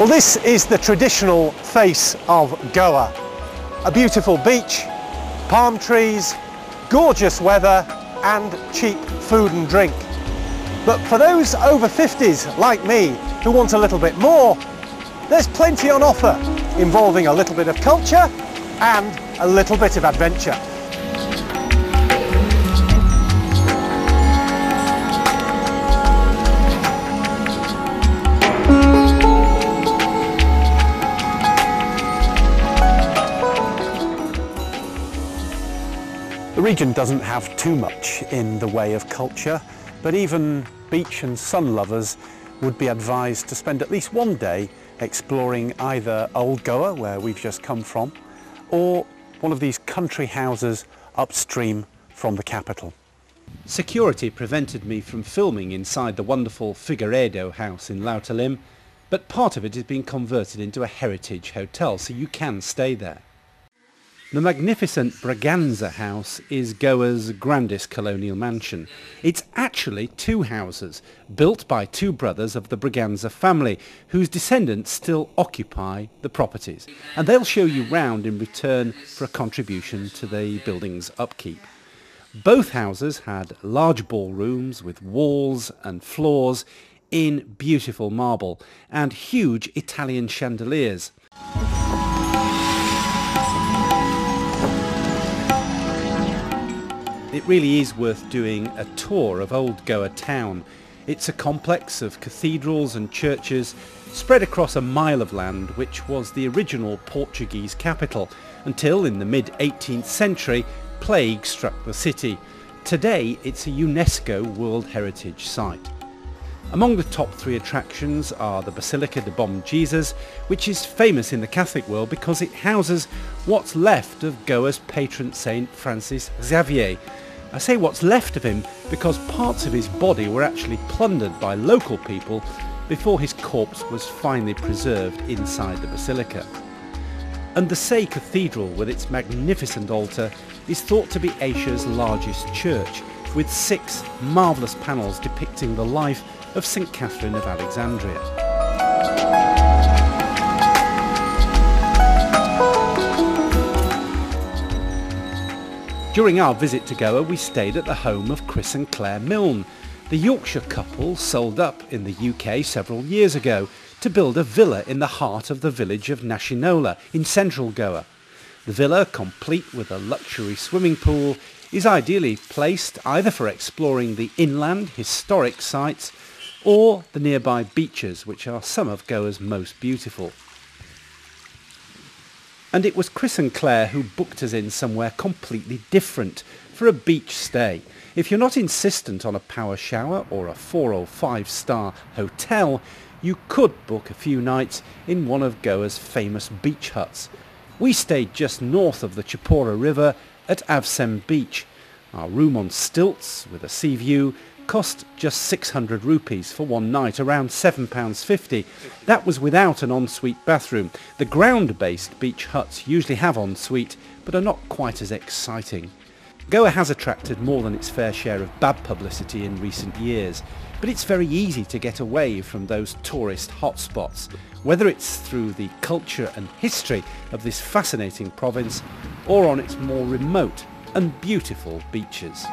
Well, this is the traditional face of Goa. A beautiful beach, palm trees, gorgeous weather and cheap food and drink. But for those over 50s like me who want a little bit more, there's plenty on offer involving a little bit of culture and a little bit of adventure. The region doesn't have too much in the way of culture, but even beach and sun lovers would be advised to spend at least one day exploring either Old Goa, where we've just come from, or one of these country houses upstream from the capital. Security prevented me from filming inside the wonderful Figueiredo house in Lautalim, but part of it has been converted into a heritage hotel, so you can stay there. The magnificent Braganza house is Goa's grandest colonial mansion. It's actually two houses, built by two brothers of the Braganza family, whose descendants still occupy the properties. And they'll show you round in return for a contribution to the building's upkeep. Both houses had large ballrooms with walls and floors in beautiful marble and huge Italian chandeliers. It really is worth doing a tour of Old Goa town. It's a complex of cathedrals and churches spread across a mile of land which was the original Portuguese capital until in the mid-18th century plague struck the city. Today it's a UNESCO World Heritage Site. Among the top three attractions are the Basilica de Bom Jesus, which is famous in the Catholic world because it houses what's left of Goa's patron saint Francis Xavier. I say what's left of him because parts of his body were actually plundered by local people before his corpse was finally preserved inside the basilica. And the Say Cathedral, with its magnificent altar, is thought to be Asia's largest church, with 6 marvellous panels depicting the life of St. Catherine of Alexandria. During our visit to Goa, we stayed at the home of Chris and Claire Milne. The Yorkshire couple sold up in the UK several years ago to build a villa in the heart of the village of Nashinola in central Goa. The villa, complete with a luxury swimming pool, is ideally placed either for exploring the inland historic sites or the nearby beaches, which are some of Goa's most beautiful. And it was Chris and Claire who booked us in somewhere completely different for a beach stay. If you're not insistent on a power shower or a 4 or 5-star hotel, you could book a few nights in one of Goa's famous beach huts. We stayed just north of the Chipora River at Avsem Beach. Our room on stilts with a sea view cost just 600 rupees for one night, around £7.50. That was without an ensuite bathroom. The ground-based beach huts usually have ensuite, but are not quite as exciting. Goa has attracted more than its fair share of bad publicity in recent years, but it's very easy to get away from those tourist hotspots, whether it's through the culture and history of this fascinating province or on its more remote and beautiful beaches.